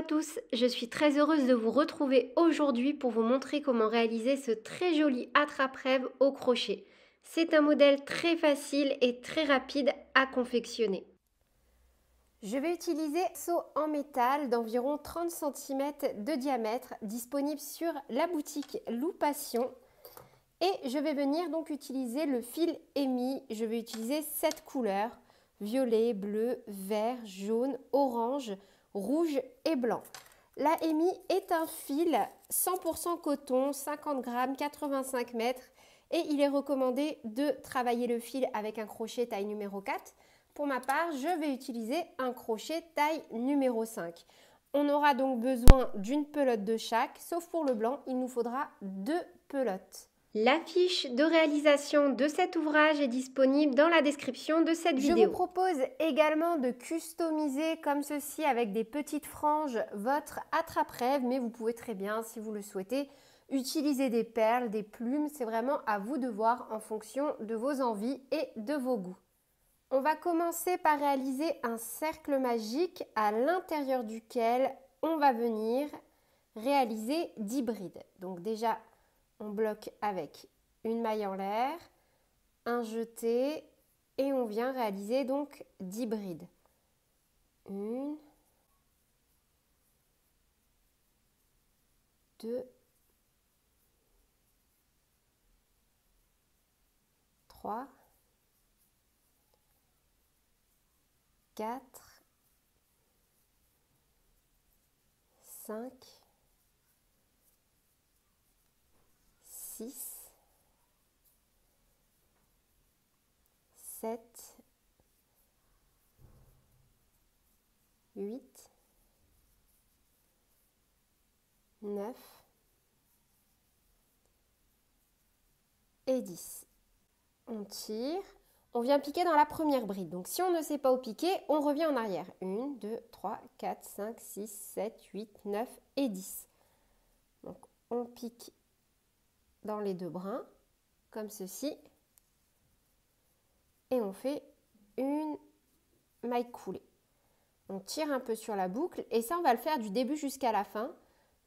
à tous, je suis très heureuse de vous retrouver aujourd'hui pour vous montrer comment réaliser ce très joli attrape-rêve au crochet. C'est un modèle très facile et très rapide à confectionner. Je vais utiliser un seau en métal d'environ 30 cm de diamètre disponible sur la boutique Loupation. Et je vais venir donc utiliser le fil émis. Je vais utiliser 7 couleurs: violet, bleu, vert, jaune, orange, rouge et blanc. La émis est un fil 100% coton, 50 grammes, 85 mètres, et il est recommandé de travailler le fil avec un crochet taille numéro 4. Pour ma part, je vais utiliser un crochet taille numéro 5. On aura donc besoin d'une pelote de chaque, sauf pour le blanc, il nous faudra 2 pelotes. La fiche de réalisation de cet ouvrage est disponible dans la description de cette vidéo. Je vous propose également de customiser comme ceci avec des petites franges votre attrape-rêve, mais vous pouvez très bien, si vous le souhaitez, utiliser des perles, des plumes. C'est vraiment à vous de voir en fonction de vos envies et de vos goûts. On va commencer par réaliser un cercle magique à l'intérieur duquel on va venir réaliser 10 brides. Donc déjà, on bloque avec une maille en l'air, un jeté et on vient réaliser donc 10 brides. 1, 2, 3, 4, 5, 6, 7, 8, 9 et 10. On tire, on vient piquer dans la première bride. Donc si on ne sait pas où piquer, on revient en arrière. 1, 2, 3, 4, 5, 6, 7, 8, 9 et 10. Donc on pique dans les 2 brins, comme ceci. Et on fait une maille coulée. On tire un peu sur la boucle et ça on va le faire du début jusqu'à la fin.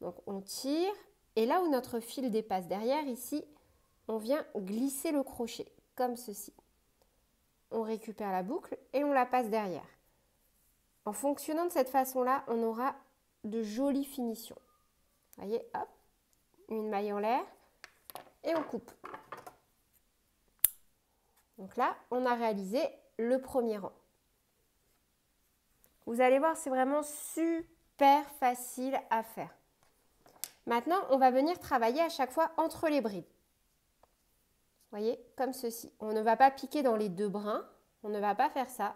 Donc on tire et là où notre fil dépasse derrière ici, on vient glisser le crochet comme ceci. On récupère la boucle et on la passe derrière. En fonctionnant de cette façon-là, on aura de jolies finitions. Vous voyez, hop, une maille en l'air et on coupe. Donc là, on a réalisé le premier rang. Vous allez voir, c'est vraiment super facile à faire. Maintenant, on va venir travailler à chaque fois entre les brides. Vous voyez, comme ceci. On ne va pas piquer dans les 2 brins, on ne va pas faire ça.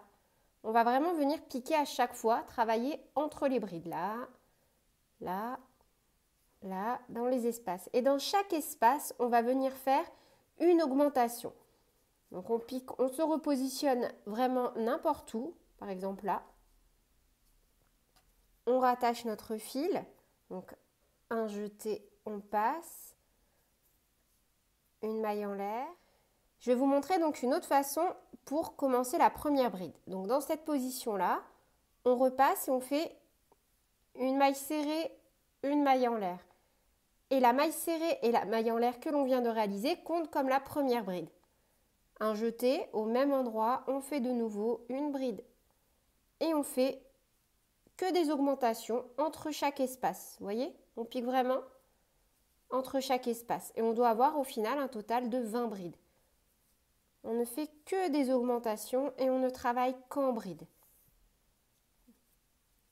On va vraiment venir piquer à chaque fois, travailler entre les brides. Là, là, là, dans les espaces. Et dans chaque espace, on va venir faire une augmentation. Donc on pique, on se repositionne vraiment n'importe où, par exemple là. On rattache notre fil, donc un jeté, on passe, une maille en l'air. Je vais vous montrer donc une autre façon pour commencer la première bride. Donc dans cette position-là, on repasse et on fait une maille serrée, une maille en l'air. Et la maille serrée et la maille en l'air que l'on vient de réaliser comptent comme la première bride. Un jeté, au même endroit, on fait de nouveau une bride. Et on fait que des augmentations entre chaque espace. Vous voyez, on pique vraiment entre chaque espace. Et on doit avoir au final un total de 20 brides. On ne fait que des augmentations et on ne travaille qu'en bride.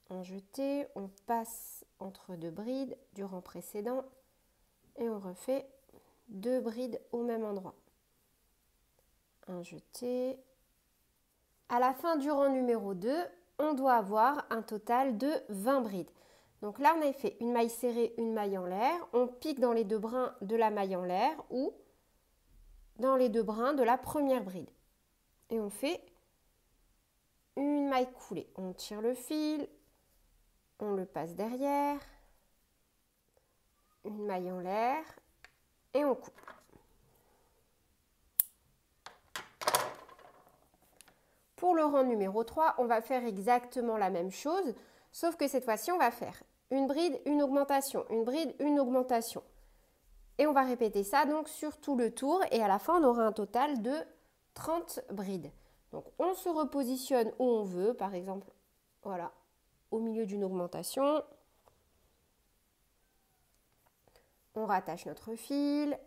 Un jeté, on passe entre 2 brides du rang précédent et on refait 2 brides au même endroit. Un jeté. À la fin du rang numéro 2, on doit avoir un total de 20 brides. Donc là, on a fait une maille serrée, une maille en l'air. On pique dans les 2 brins de la maille en l'air ou dans les 2 brins de la première bride. Et on fait une maille coulée. On tire le fil, on le passe derrière, une maille en l'air et on coupe. Pour le rang numéro 3, on va faire exactement la même chose, sauf que cette fois-ci, on va faire une bride, une augmentation, une bride, une augmentation. Et on va répéter ça donc sur tout le tour et à la fin on aura un total de 30 brides. Donc on se repositionne où on veut, par exemple, voilà, au milieu d'une augmentation. On rattache notre fil.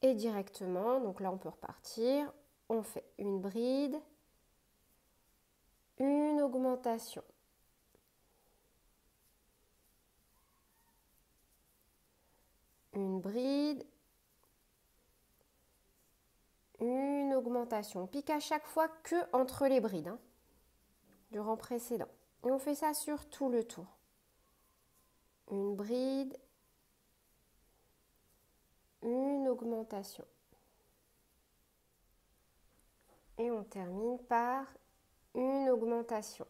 Et directement, donc là on peut repartir, on fait une bride, une augmentation. Une bride, une augmentation. On pique à chaque fois que entre les brides, hein, du rang précédent. Et on fait ça sur tout le tour. Une bride, une augmentation. Et on termine par une augmentation.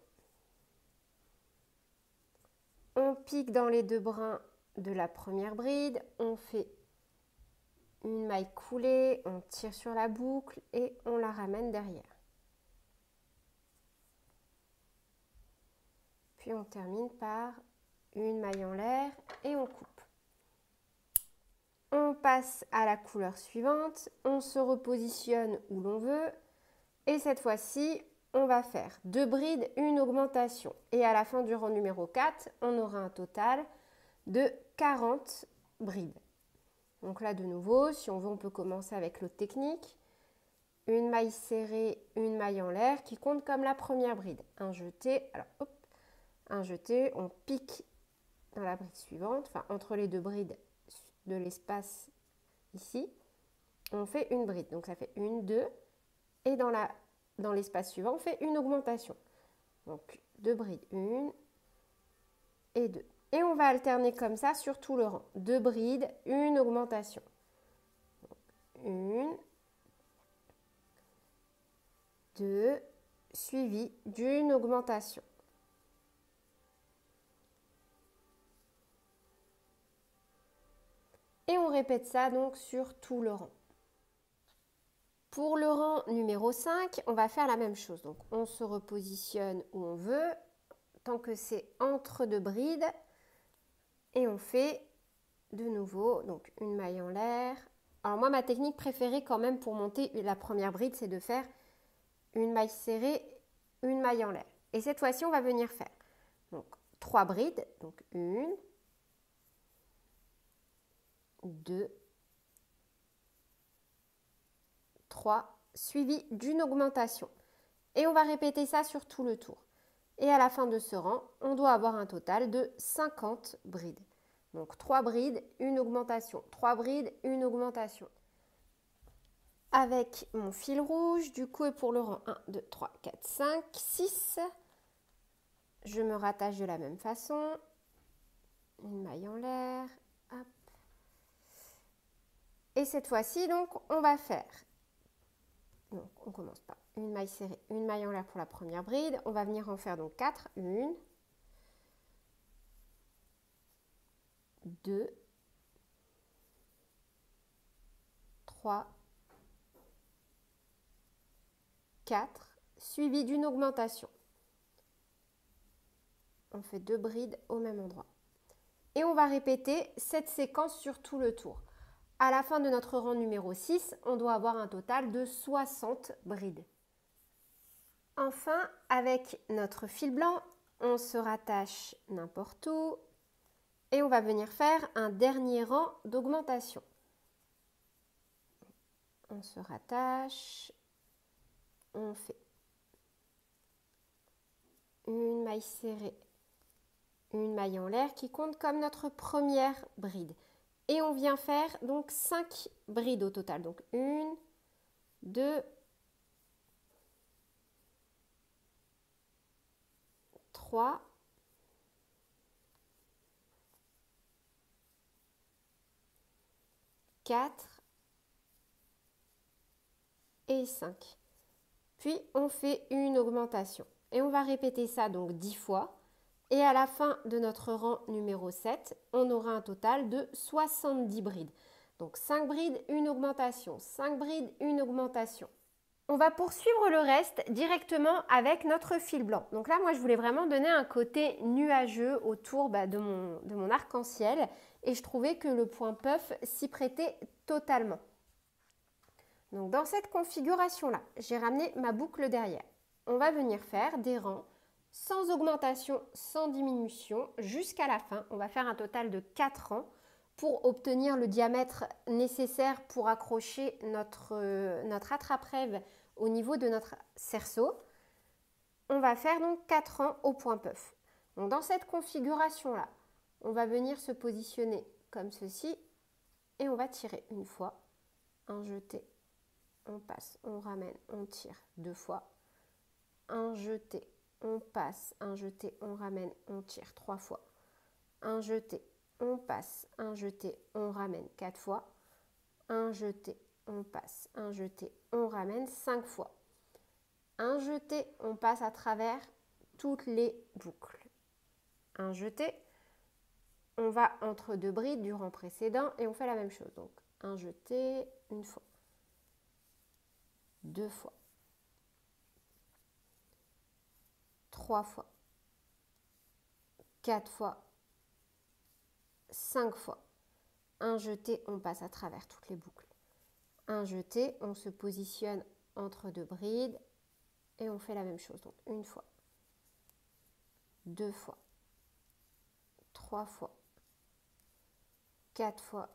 On pique dans les deux brins de la première bride, on fait une maille coulée, on tire sur la boucle et on la ramène derrière. Puis on termine par une maille en l'air et on coupe. On passe à la couleur suivante, on se repositionne où l'on veut et cette fois-ci, on va faire 2 brides, une augmentation. Et à la fin du rang numéro 4, on aura un total de 40 brides. Donc là, de nouveau, si on veut, on peut commencer avec l'autre technique. Une maille serrée, une maille en l'air qui compte comme la première bride. Un jeté, alors hop, un jeté, on pique dans la bride suivante, enfin entre les deux brides de l'espace ici, on fait une bride. Donc ça fait une, deux, et dans l'espace suivant, on fait une augmentation. Donc 2 brides, 1 et 2. Et on va alterner comme ça sur tout le rang. 2 brides, une augmentation. 1, 2, suivi d'une augmentation. Et on répète ça donc sur tout le rang. Pour le rang numéro 5, on va faire la même chose. Donc on se repositionne où on veut, tant que c'est entre 2 brides. Et on fait de nouveau donc une maille en l'air. Alors moi, ma technique préférée quand même pour monter la première bride, c'est de faire une maille serrée, une maille en l'air. Et cette fois-ci, on va venir faire donc 3 brides. Donc 1, 2, 3, suivi d'une augmentation. Et on va répéter ça sur tout le tour. Et à la fin de ce rang, on doit avoir un total de 50 brides. Donc 3 brides, une augmentation. 3 brides, une augmentation. Avec mon fil rouge, du coup, et pour le rang 1, 2, 3, 4, 5, 6, je me rattache de la même façon. Une maille en l'air. Hop. Et cette fois-ci, donc, on va faire. Donc, on commence par une maille serrée, une maille en l'air pour la première bride. On va venir en faire donc 4. 1, 2, 3, 4, suivi d'une augmentation. On fait 2 brides au même endroit. Et on va répéter cette séquence sur tout le tour. À la fin de notre rang numéro 6, on doit avoir un total de 60 brides. Enfin, avec notre fil blanc, on se rattache n'importe où et on va venir faire un dernier rang d'augmentation. On se rattache, on fait une maille serrée, une maille en l'air qui compte comme notre première bride. Et on vient faire donc 5 brides au total. Donc 1, 2, 3, 4 et 5. Puis on fait une augmentation. Et on va répéter ça donc 10 fois. Et à la fin de notre rang numéro 7, on aura un total de 70 brides. Donc 5 brides, une augmentation. 5 brides, une augmentation. On va poursuivre le reste directement avec notre fil blanc. Donc là, moi, je voulais vraiment donner un côté nuageux autour de mon arc-en-ciel et je trouvais que le point puff s'y prêtait totalement. Donc dans cette configuration-là, j'ai ramené ma boucle derrière. On va venir faire des rangs sans augmentation, sans diminution jusqu'à la fin. On va faire un total de 4 rangs pour obtenir le diamètre nécessaire pour accrocher notre attrape-rêve au niveau de notre cerceau. On va faire donc 4 rangs au point puff. Donc dans cette configuration-là, on va venir se positionner comme ceci et on va tirer une fois, un jeté, on passe, on ramène, on tire 2 fois, un jeté, on passe, un jeté, on ramène, on tire 3 fois, un jeté, on passe, un jeté, on ramène 4 fois, un jeté, on passe, un jeté, on ramène 5 fois, un jeté, on passe à travers toutes les boucles, un jeté, on va entre 2 brides du rang précédent et on fait la même chose, donc un jeté, une fois, 2 fois, 3 fois, 4 fois, 5 fois. Un jeté, on passe à travers toutes les boucles. Un jeté, on se positionne entre 2 brides et on fait la même chose. Donc une fois, 2 fois, 3 fois, 4 fois,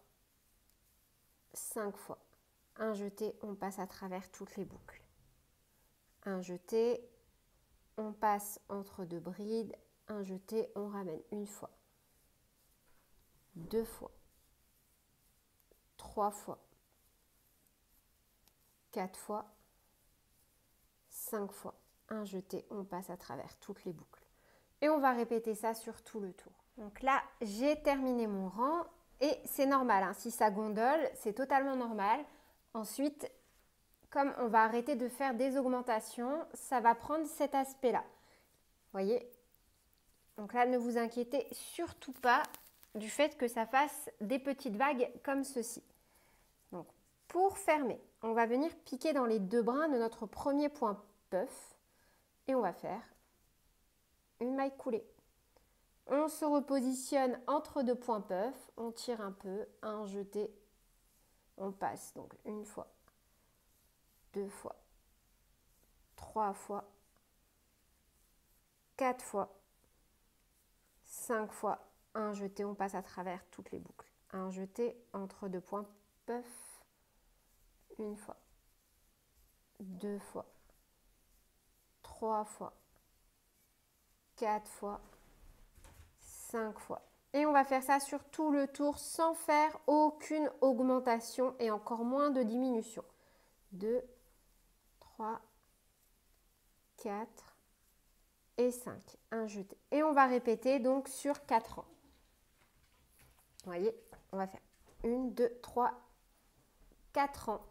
5 fois. Un jeté, on passe à travers toutes les boucles. Un jeté, on passe entre 2 brides. Un jeté, on ramène une fois, 2 fois, 3 fois, 4 fois, 5 fois. Un jeté, on passe à travers toutes les boucles. Et on va répéter ça sur tout le tour. Donc là, j'ai terminé mon rang et c'est normal. Si ça gondole, c'est totalement normal. Ensuite, comme on va arrêter de faire des augmentations, ça va prendre cet aspect-là. Vous voyez? Donc là, ne vous inquiétez surtout pas du fait que ça fasse des petites vagues comme ceci. Donc, pour fermer, on va venir piquer dans les 2 brins de notre premier point puff et on va faire une maille coulée. On se repositionne entre 2 points puff, on tire un peu, un jeté, on passe donc une fois, 2 fois, 3 fois, 4 fois, 5 fois, un jeté, on passe à travers toutes les boucles. Un jeté entre 2 points puff, une fois, 2 fois, 3 fois, 4 fois, 5 fois. Et on va faire ça sur tout le tour sans faire aucune augmentation et encore moins de diminution. 2, 3, 4 et 5. Un jeté. Et on va répéter donc sur 4 rangs. Vous voyez, on va faire 1, 2, 3, 4 rangs.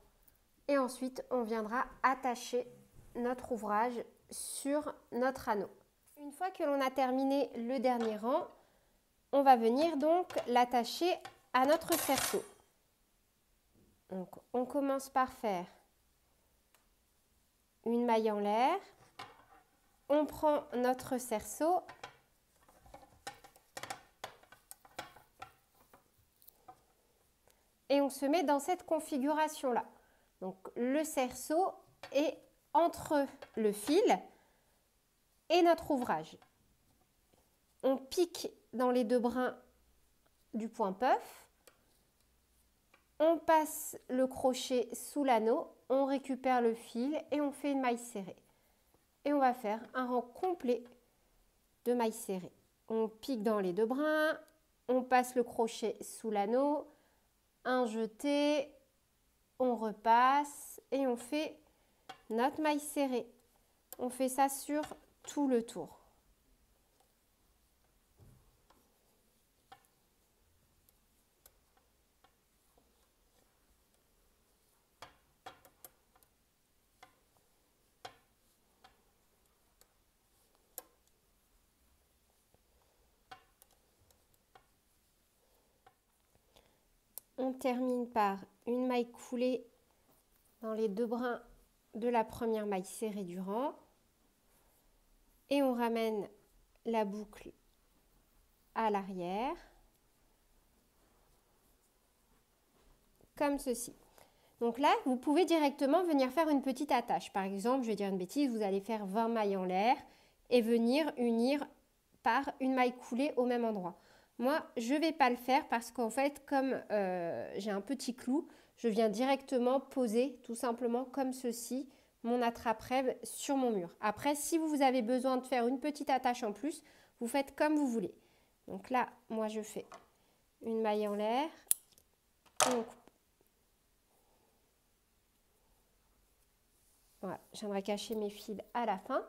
Et ensuite, on viendra attacher notre ouvrage sur notre anneau. Une fois que l'on a terminé le dernier rang, on va venir donc l'attacher à notre cerceau. Donc, on commence par faire une maille en l'air. On prend notre cerceau et on se met dans cette configuration-là. Donc, le cerceau est entre le fil et notre ouvrage. On pique dans les 2 brins du point puff. On passe le crochet sous l'anneau, on récupère le fil et on fait une maille serrée. Et on va faire un rang complet de mailles serrées. On pique dans les 2 brins, on passe le crochet sous l'anneau, un jeté, on repasse et on fait notre maille serrée. On fait ça sur tout le tour. On termine par une maille coulée dans les 2 brins de la première maille serrée du rang et on ramène la boucle à l'arrière, comme ceci. Donc là, vous pouvez directement venir faire une petite attache. Par exemple, je vais dire une bêtise, vous allez faire 20 mailles en l'air et venir unir par une maille coulée au même endroit. Moi, je ne vais pas le faire parce qu'en fait, comme j'ai un petit clou, je viens directement poser tout simplement comme ceci mon attrape-rêve sur mon mur. Après, si vous avez besoin de faire une petite attache en plus, vous faites comme vous voulez. Donc là, moi, je fais une maille en l'air. On coupe. Voilà, j'aimerais cacher mes fils à la fin.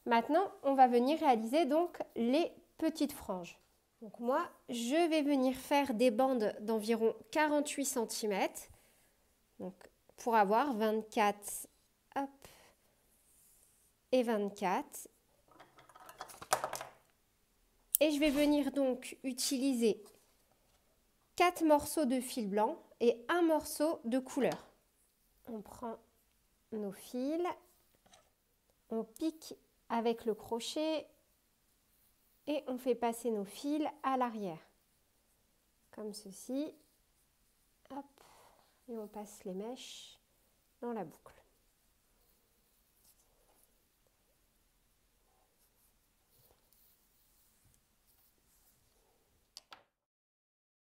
Maintenant, on va venir réaliser donc les petites franges. Donc moi, je vais venir faire des bandes d'environ 48 cm. Donc pour avoir 24 hop, et 24. Et je vais venir donc utiliser 4 morceaux de fil blanc et un morceau de couleur. On prend nos fils, on pique avec le crochet et on fait passer nos fils à l'arrière, comme ceci. Hop, et on passe les mèches dans la boucle.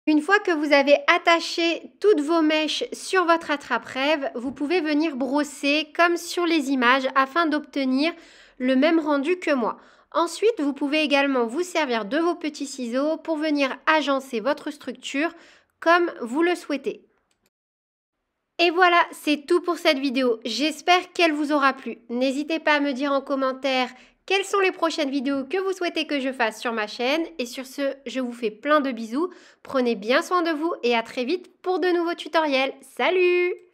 Une fois que vous avez attaché toutes vos mèches sur votre attrape-rêve, vous pouvez venir brosser comme sur les images afin d'obtenir le même rendu que moi. Ensuite, vous pouvez également vous servir de vos petits ciseaux pour venir agencer votre structure comme vous le souhaitez. Et voilà, c'est tout pour cette vidéo. J'espère qu'elle vous aura plu. N'hésitez pas à me dire en commentaire quelles sont les prochaines vidéos que vous souhaitez que je fasse sur ma chaîne. Et sur ce, je vous fais plein de bisous. Prenez bien soin de vous et à très vite pour de nouveaux tutoriels. Salut!